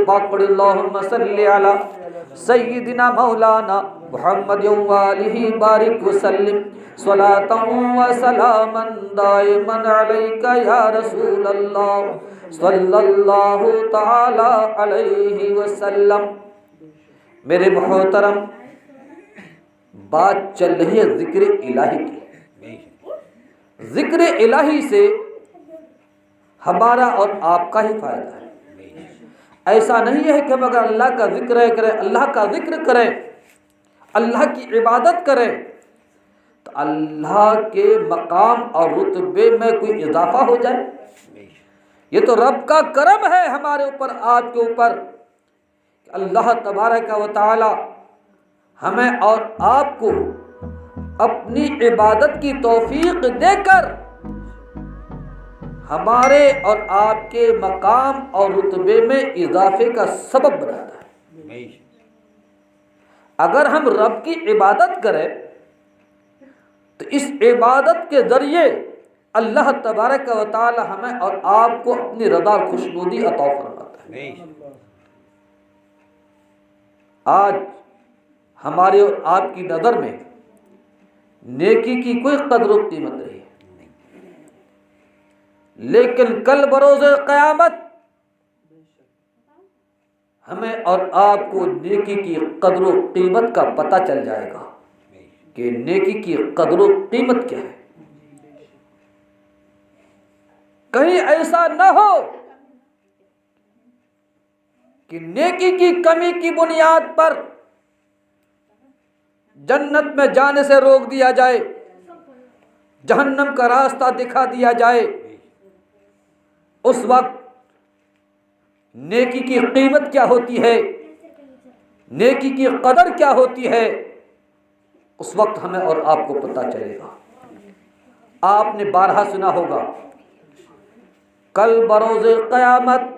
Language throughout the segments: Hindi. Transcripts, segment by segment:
पाक पढ़े अल्लाहुम्मा सल्ली अला सय्यिदिना मौलाना मुहम्मद व आलिहि बारिक व सल्लिम सलातन व सलामन दाइमन अलैका या रसूल अल्लाह सल्लल्लाहु तआला अलैहि वसल्लम। मेरे मोहतरम, बात चल रही है जिक्र इलाही की। जिक्र इलाही से हमारा और आपका ही फायदा है। ऐसा नहीं है कि हम अगर अल्लाह का जिक्र करें, अल्लाह का जिक्र करें, अल्लाह की इबादत करें तो अल्लाह के मकाम और रुतबे में कोई इजाफा हो जाए। ये तो रब का करम है हमारे ऊपर, आपके ऊपर, अल्लाह तबारक व तआला हमें और आपको अपनी इबादत की तौफीक देकर हमारे और आपके मकाम और रुतबे में इजाफे का सबब बनाता है। अगर हम रब की इबादत करें तो इस इबादत के जरिए अल्लाह तबारक व तआला हमें और आपको अपनी रज़ा और खुशनुदी अता फरमाता है। आज हमारे और आपकी नज़र में नेकी की कोई कदर व कीमत नहीं, लेकिन कल बरोज़े क़यामत हमें और आपको नेकी की कदर व कीमत का पता चल जाएगा कि नेकी की कदर व कीमत क्या है। कहीं ऐसा न हो कि नेकी की कमी की बुनियाद पर जन्नत में जाने से रोक दिया जाए, जहन्नम का रास्ता दिखा दिया जाए। उस वक्त नेकी की कीमत क्या होती है, नेकी की कदर क्या होती है, उस वक्त हमें और आपको पता चलेगा। आपने बारहा सुना होगा, कल बरोज़े क़यामत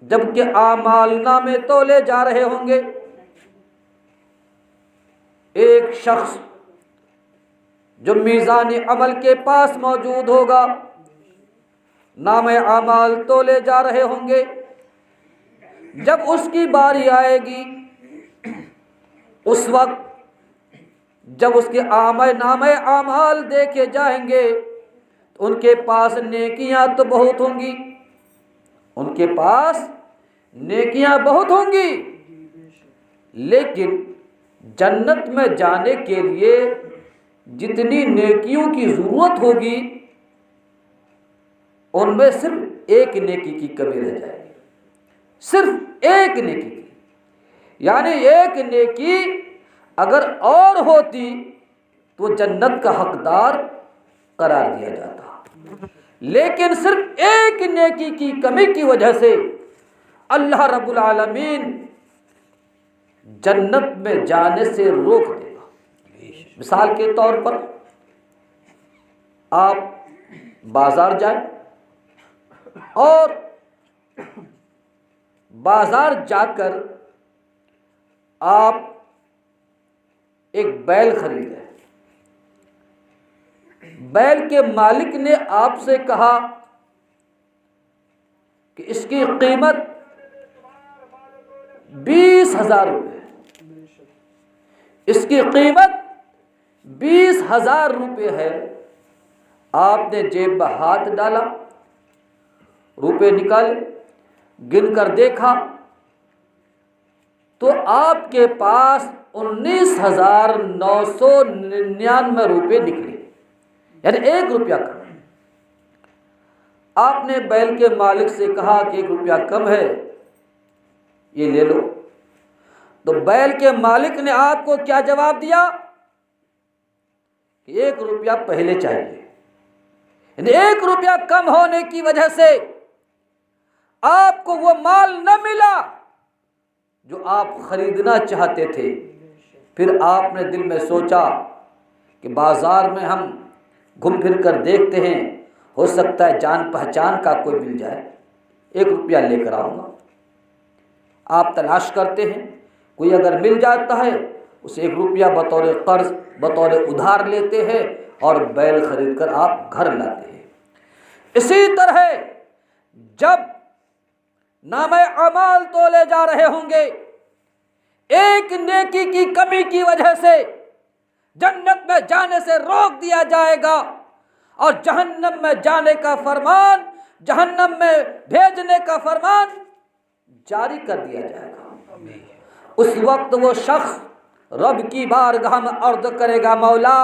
जबकि आमाल नामे तोले जा रहे होंगे, एक शख्स जो मीज़ान अमल के पास मौजूद होगा, नामे आमाल तोले जा रहे होंगे। जब उसकी बारी आएगी, उस वक्त जब उसके नामे आमाल देखे जाएंगे तो उनके पास नेकियां तो बहुत होंगी, उनके पास नेकियां बहुत होंगी, लेकिन जन्नत में जाने के लिए जितनी नेकियों की ज़रूरत होगी उनमें सिर्फ एक नेकी की कमी रह जाएगी, सिर्फ एक नेकी की। यानी एक नेकी अगर और होती तो जन्नत का हकदार करार दिया जाता, लेकिन सिर्फ एक नेकी की कमी की वजह से अल्लाह रब्बुल आलमीन जन्नत में जाने से रोक देगा। मिसाल के तौर पर आप बाजार जाएं और बाजार जाकर आप एक बैल खरीदें। बैल के मालिक ने आपसे कहा कि इसकी कीमत 20,000 रुपये, इसकी कीमत 20,000 रुपये है। आपने जेब में हाथ डाला, रुपए निकाले, गिन कर देखा तो आपके पास 19,999 रुपये निकले, यानी 1 रुपया कम। आपने बैल के मालिक से कहा कि 1 रुपया कम है, ये ले लो। तो बैल के मालिक ने आपको क्या जवाब दिया? 1 रुपया पहले चाहिए। 1 रुपया कम होने की वजह से आपको वो माल न मिला जो आप खरीदना चाहते थे। फिर आपने दिल में सोचा कि बाजार में हम घूम फिर कर देखते हैं, हो सकता है जान पहचान का कोई मिल जाए, 1 रुपया लेकर आऊँगा। आप तलाश करते हैं, कोई अगर मिल जाता है उसे 1 रुपया बतौर कर्ज, बतौर उधार लेते हैं और बैल खरीद कर आप घर लाते हैं। इसी तरह जब नामे अमाल तोले जा रहे होंगे। एक नेकी की कमी की वजह से जन्नत में जाने से रोक दिया जाएगा और जहन्नम में जाने का फरमान, जहन्नम में भेजने का फरमान जारी कर दिया जाएगा। उस वक्त वो शख्स रब की बारगाह में अर्ज करेगा, मौला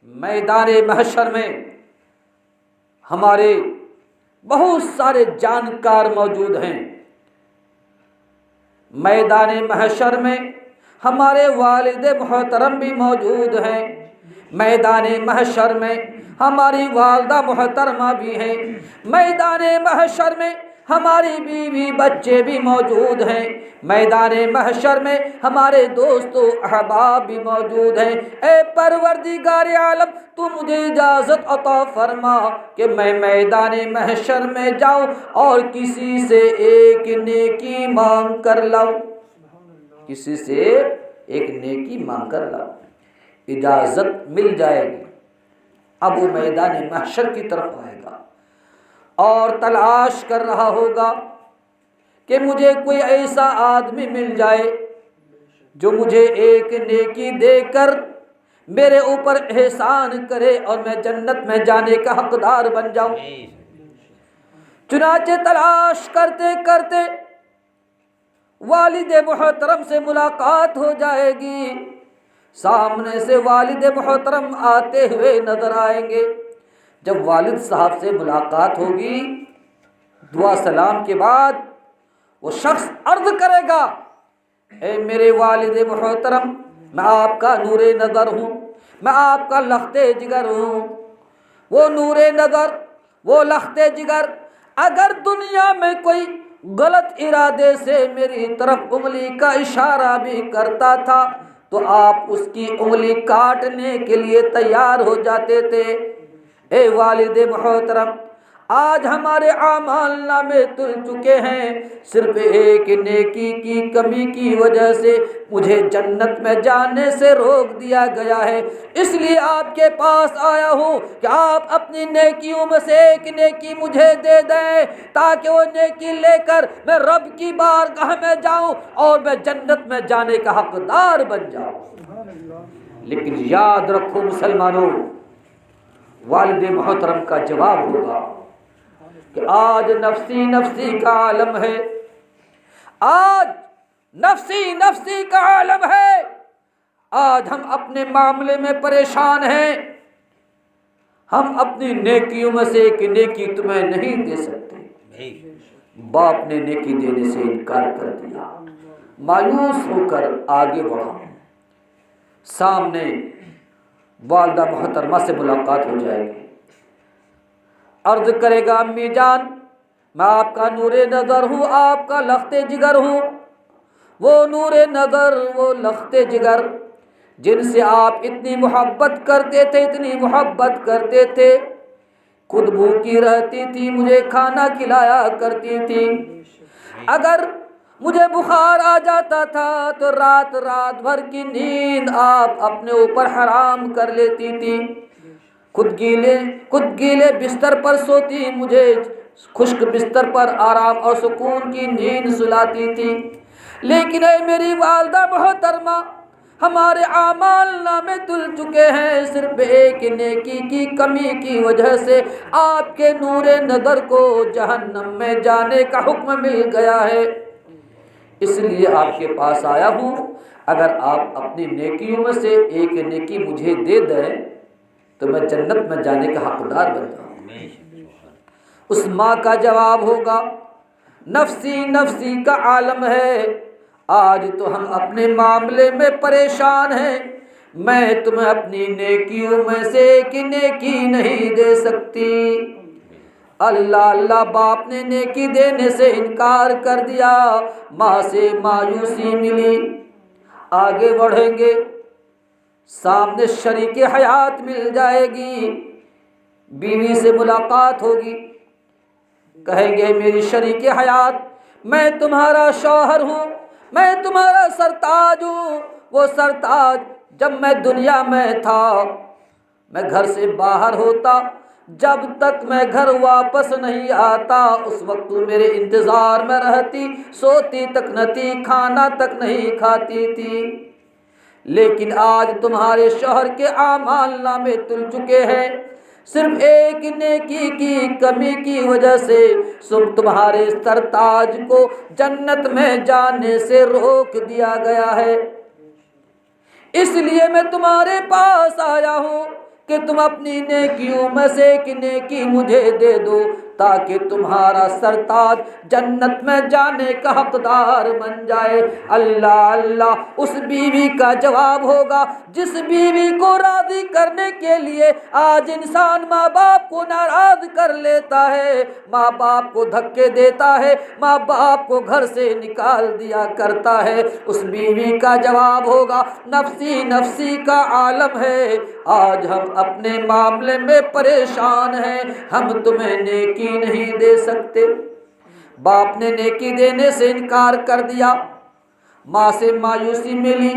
मैदान महशर में हमारे बहुत सारे जानकार मौजूद हैं, मैदान महशर में हमारे वालिद मोहतरम भी मौजूद हैं, मैदान महशर में हमारी वालदा मोहतरमा भी हैं, मैदान महशर में हमारी बीवी बच्चे भी मौजूद हैं, मैदान महशर में हमारे दोस्तों अहबाब भी मौजूद हैं। ए परवरदिगार आलम, तू मुझे इजाज़त अता फरमा कि मैं मैदान महशर में जाऊं और किसी से एक नेकी मांग कर लाऊं, किसी से एक नेकी मांग कर लाऊं। इजाज़त मिल जाएगी। अब वो मैदान महशर की तरफ आएगा और तलाश कर रहा होगा कि मुझे कोई ऐसा आदमी मिल जाए जो मुझे एक नेकी देकर मेरे ऊपर एहसान करे और मैं जन्नत में जाने का हकदार बन जाऊं। चुनाचे तलाश करते करते वालिद मोहतरम से मुलाकात हो जाएगी। सामने से वालिद मोहतरम आते हुए नजर आएंगे। जब वालिद साहब से मुलाकात होगी, दुआ सलाम के बाद वो शख्स अर्ज करेगा, ए मेरे वालिद मोहतरम, मैं आपका नूरे नज़र हूँ, मैं आपका लख्ते जिगर हूँ। वो नूरे नज़र, वो लख्ते जिगर अगर दुनिया में कोई गलत इरादे से मेरी तरफ उंगली का इशारा भी करता था तो आप उसकी उंगली काटने के लिए तैयार हो जाते थे। ए वालिद मोहतरम, आज हमारे आमाल नामे तुल चुके हैं, सिर्फ एक नेकी की कमी की वजह से मुझे जन्नत में जाने से रोक दिया गया है। इसलिए आपके पास आया हूँ कि आप अपनी नेकियों में से एक नेकी मुझे दे दें ताकि वो नेकी लेकर मैं रब की बारगाह में जाऊँ और मैं जन्नत में जाने का हकदार बन जाऊँ। लेकिन याद रखो मुसलमानों, वालिद मोहतरम का जवाब होगा कि आज नफ्सी नफ्सी का आलम है, आज नफ्सी नफ्सी का आलम है। आज हम अपने मामले में परेशान हैं, हम अपनी नेकियों में से एक नेकी तुम्हें नहीं दे सकते। बाप ने नेकी देने से इनकार कर दिया, मायूस होकर आगे बढ़ा। सामने वालदा मोहतरमा से मुलाकात हो जाएगी। अर्ज करेगा, अम्मी जान, मैं आपका नूरे नज़र हूँ, आपका लख्ते जिगर हूँ। वो नूरे नज़र, वो लख्ते जिगर जिनसे आप इतनी मोहब्बत करते थे, इतनी मोहब्बत करते थे, खुद भूखी रहती थी, मुझे खाना खिलाया करती थी। अगर मुझे बुखार आ जाता था तो रात रात भर की नींद आप अपने ऊपर हराम कर लेती थी। खुद गीले बिस्तर पर सोती, मुझे खुश्क बिस्तर पर आराम और सुकून की नींद सुलाती थी। लेकिन ऐ मेरी वालदा मोहतरमा, हमारे आमाल नामे तुल चुके हैं, सिर्फ एक नेकी की कमी की वजह से आपके नूरे नज़र को जहन्नम में जाने का हुक्म मिल गया है। इसलिए आपके पास आया हूँ, अगर आप अपनी नेकियों में से एक नेकी मुझे दे दें तो मैं जन्नत में जाने का हकदार बन जाऊँगा। उस माँ का जवाब होगा, नफ्सी नफ्सी का आलम है, आज तो हम अपने मामले में परेशान हैं, मैं तुम्हें अपनी नेकियों में से एक नेकी नहीं दे सकती। अल्लाह अल्लाह, बाप ने नेकी देने से इनकार कर दिया, माँ से मायूसी मिली। आगे बढ़ेंगे, सामने शरीके हयात मिल जाएगी, बीवी से मुलाकात होगी। कहेंगे, मेरी शरीके हयात, मैं तुम्हारा शौहर हूँ, मैं तुम्हारा सरताज हूँ। वो सरताज जब मैं दुनिया में था, मैं घर से बाहर होता, जब तक मैं घर वापस नहीं आता उस वक्त तू मेरे इंतज़ार में रहती, सोती तक न थी, खाना तक नहीं खाती थी। लेकिन आज तुम्हारे शौहर के आमाल नामे तुल चुके हैं, सिर्फ एक नेकी की कमी की वजह से तुम्हारे सरताज को जन्नत में जाने से रोक दिया गया है। इसलिए मैं तुम्हारे पास आया हूँ कि तुम अपनी नेकियों में से एक नेकी मुझे दे दो, ताकि तुम्हारा सरताज जन्नत में जाने का हकदार बन जाए। अल्लाह अल्लाह उस बीवी का जवाब होगा जिस बीवी को राजी करने के लिए आज इंसान माँ बाप को नाराज कर लेता है, माँ बाप को धक्के देता है, माँ बाप को घर से निकाल दिया करता है। उस बीवी का जवाब होगा नफ्सी नफ्सी का आलम है, आज हम अपने मामले में परेशान हैं, हम तुम्हें नेकी नहीं दे सकते। बाप ने नेकी देने से इनकार कर दिया, माँ से मायूसी मिली,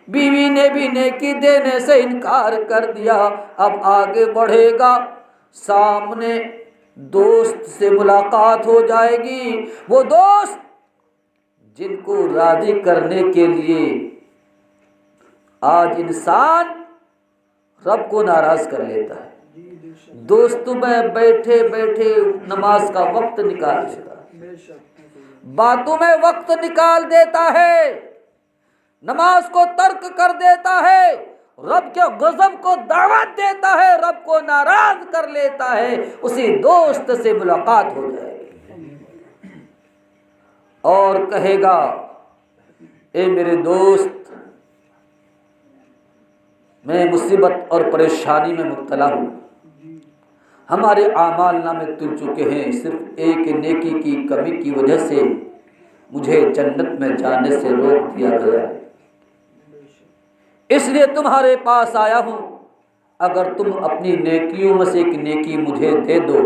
बीवी ने भी नेकी देने से इनकार कर दिया। अब आगे बढ़ेगा, सामने दोस्त से मुलाकात हो जाएगी, वो दोस्त जिनको राजी करने के लिए आज इंसान रब को नाराज कर लेता है। दोस्तों में बैठे बैठे नमाज का वक्त निकाल देता है, बातों में वक्त निकाल देता है, नमाज को तर्क कर देता है, रब के गज़ब को दावत देता है, रब को नाराज कर लेता है। उसी दोस्त से मुलाकात हो जाएगी और कहेगा, ए मेरे दोस्त, मैं मुसीबत और परेशानी में मुब्तला हूँ, हमारे आमाल नामे तुल चुके हैं, सिर्फ एक नेकी की कमी की वजह से मुझे जन्नत में जाने से रोक दिया गया है, इसलिए तुम्हारे पास आया हूँ। अगर तुम अपनी नेकियों में से एक नेकी मुझे दे दो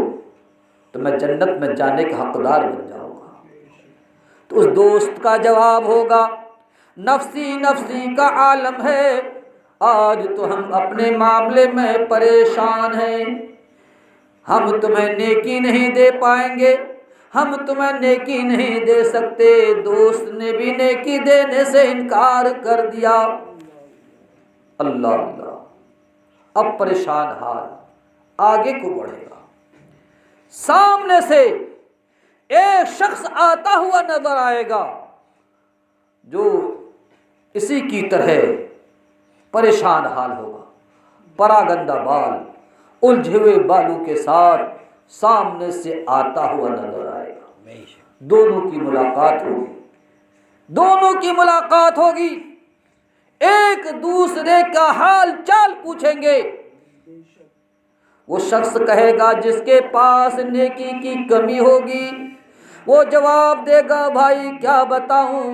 तो मैं जन्नत में जाने का हकदार बन जाऊँगा। तो उस दोस्त का जवाब होगा नफ्सी नफ्सी का आलम है, आज तो हम अपने मामले में परेशान हैं, हम तुम्हें नेकी नहीं दे पाएंगे, हम तुम्हें नेकी नहीं दे सकते। दोस्त ने भी नेकी देने से इनकार कर दिया। अल्लाह अल्लाह, अब परेशान हाल आगे को बढ़ेगा। सामने से एक शख्स आता हुआ नजर आएगा जो इसी की तरह परेशान हाल होगा, परागंदा बाल, उलझे हुए बालों के साथ सामने से आता हुआ नजर आएगा। दोनों की मुलाकात होगी, दोनों की मुलाकात होगी, एक दूसरे का हाल चाल पूछेंगे। वो शख्स कहेगा जिसके पास नेकी की कमी होगी, वो जवाब देगा भाई क्या बताऊं,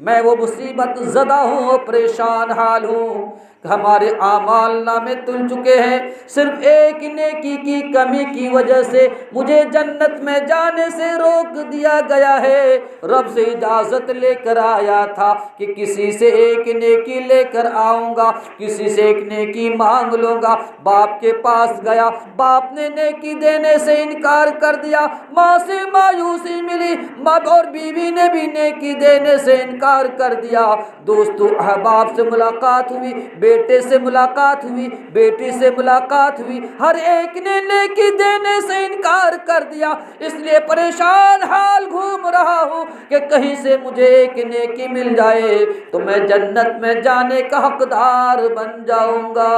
मैं वो मुसीबत ज़दा हूँ, परेशान हाल हूँ, हमारे आमाल नामे तुल चुके हैं, सिर्फ एक नेकी की कमी की वजह से मुझे जन्नत में जाने से रोक दिया गया है। रब से इजाज़त लेकर आया था कि किसी से एक नेकी लेकर आऊँगा, किसी से एक नेकी मांग लूँगा। बाप के पास गया, बाप ने नेकी देने से इनकार कर दिया, माँ से मायूसी मिली, माँ और बीवी ने भी नेकी देने से इनकार कर दिया। दोस्तों अहबाब से मुलाकात हुई, बेटे से मुलाकात हुई, बेटी से मुलाकात हुई, हर एक ने नेकी देने से इनकार कर दिया। इसलिए परेशान हाल घूम रहा हूँ कि कहीं से मुझे एक नेकी मिल जाए तो मैं जन्नत में जाने का हकदार बन जाऊंगा।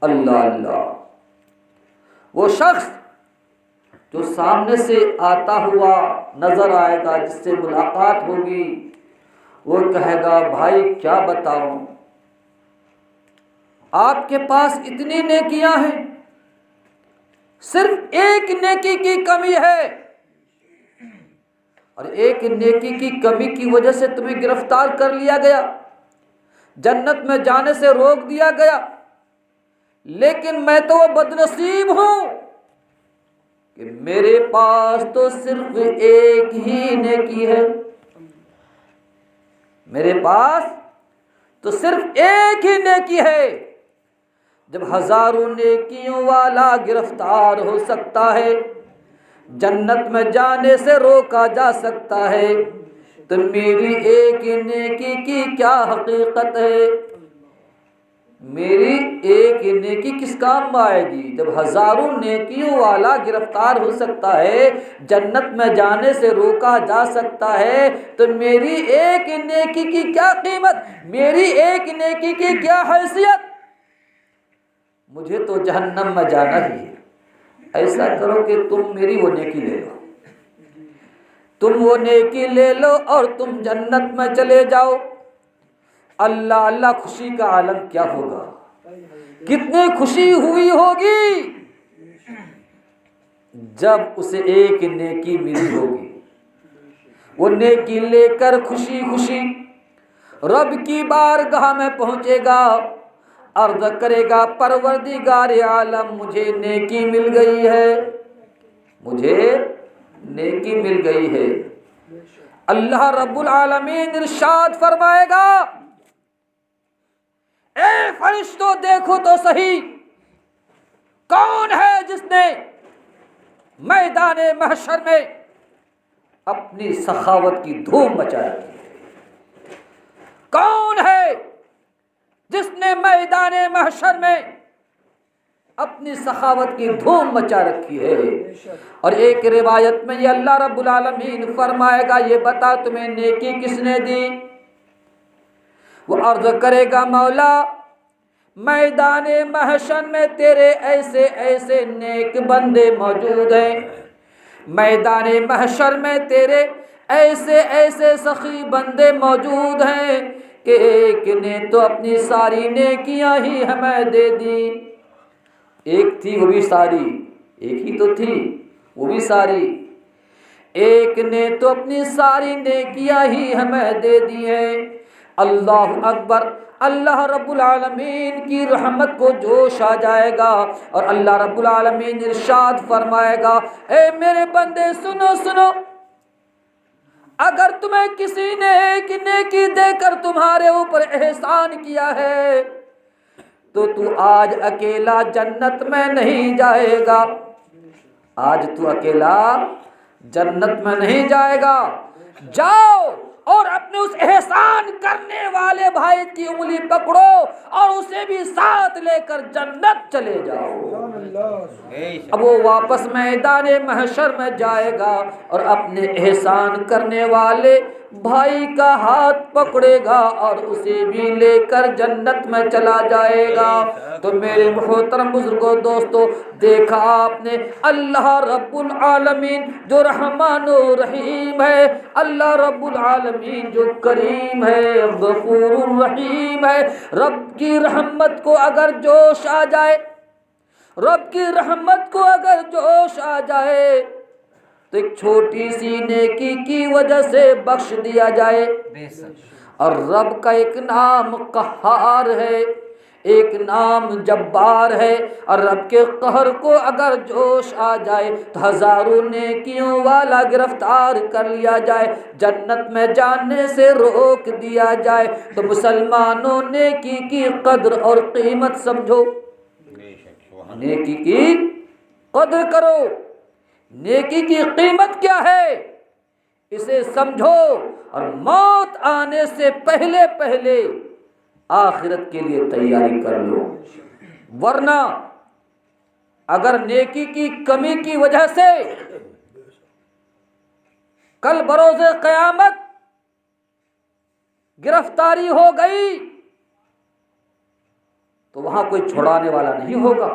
अल्लाह अल्लाह, वो शख्स जो सामने से आता हुआ नजर आएगा, जिससे मुलाकात होगी, वो कहेगा भाई क्या बताऊं, आपके पास इतनी नेकियां हैं, सिर्फ एक नेकी की कमी है, और एक नेकी की कमी की वजह से तुम्हें गिरफ्तार कर लिया गया, जन्नत में जाने से रोक दिया गया। लेकिन मैं तो बदनसीब हूं कि मेरे पास तो सिर्फ एक ही नेकी है, मेरे पास तो सिर्फ एक ही नेकी है। जब हजारों नेकियों वाला गिरफ्तार हो सकता है, जन्नत में जाने से रोका जा सकता है, तो मेरी एक नेकी की क्या हकीकत है? मेरी एक नेकी किस काम में आएगी? जब हजारों नेकियों वाला गिरफ्तार हो सकता है, जन्नत में जाने से रोका जा सकता है, तो मेरी एक नेकी की क्या कीमत, मेरी एक नेकी की क्या हैसियत? मुझे तो जहन्नम में जाना ही है। ऐसा करो कि तुम मेरी वो नेकी ले लो, तुम वो नेकी ले लो और तुम जन्नत में चले जाओ। अल्लाह अल्लाह, खुशी का आलम क्या होगा, कितनी खुशी हुई होगी जब उसे एक नेकी मिली होगी। वो नेकी लेकर खुशी खुशी रब की बारगाह में पहुंचेगा, अर्ज करेगा, परवरदिगार आलम मुझे नेकी मिल गई है, मुझे नेकी मिल गई है। अल्लाह रब्बुल आलमीन इरशाद फरमाएगा, ए फरिश्तों देखो तो सही, कौन है जिसने मैदाने महशर में अपनी सखावत की धूम मचा रखी है? कौन है जिसने मैदाने महशर में अपनी सखावत की धूम मचा रखी है? और एक रिवायत में ये अल्लाह रब्बुल आलमीन फरमाएगा, ये बता तुम्हें नेकी किसने दी? वो अर्ज करेगा, मौला मैदाने महशर में तेरे ऐसे ऐसे नेक बंदे मौजूद हैं, मैदाने महशर में तेरे ऐसे ऐसे सखी बंदे मौजूद हैं कि एक ने तो अपनी सारी नेकियां ही हमें दे दी। एक थी वो भी सारी, एक ही तो थी वो भी सारी, एक ने तो अपनी सारी नेकियां ही हमें दे दी हैं। अल्लाह अकबर, अल्लाह रब्बुल आलमीन की रहमत को जोश आ जाएगा और अल्लाह रब्बुल आलमीन इरशाद फरमाएगा, ए मेरे बंदे सुनो सुनो, अगर तुम्हें किसी ने एक नेकी देकर तुम्हारे ऊपर एहसान किया है तो तू आज अकेला जन्नत में नहीं जाएगा, आज तू अकेला जन्नत में नहीं जाएगा। जाओ और अपने उस एहसान करने वाले भाई की उंगली पकड़ो और उसे भी साथ लेकर जन्नत चले जाओ। अब वो वापस मैदाने महशर में जाएगा और अपने एहसान करने वाले भाई का हाथ पकड़ेगा और उसे भी लेकर जन्नत में चला जाएगा। तो मेरे मोहतरम बुजुर्गों, दोस्तों, देखा आपने अल्लाह रब्बुल आलमीन जो रहमानुर रहीम है, अल्लाह रब्बुल आलमीन जो करीम है, गफूरुर रहीम है। रब की रहमत को अगर जोश आ जाए, रब की रहमत को अगर जोश आ जाए तो एक छोटी सी नेकी की वजह से बख्श दिया जाए। और रब का एक नाम कहार है, एक नाम जब्बार है, और रब के कहर को अगर जोश आ जाए तो हजारों नेकियों वाला गिरफ्तार कर लिया जाए, जन्नत में जाने से रोक दिया जाए। तो मुसलमानों, नेकी की कद्र और कीमत समझो, नेकी की कद्र करो, नेकी की कीमत क्या है इसे समझो, और मौत आने से पहले पहले आखिरत के लिए तैयारी कर लो। वरना अगर नेकी की कमी की वजह से कल बरोज़े क़यामत गिरफ्तारी हो गई तो वहां कोई छुड़ाने वाला नहीं होगा।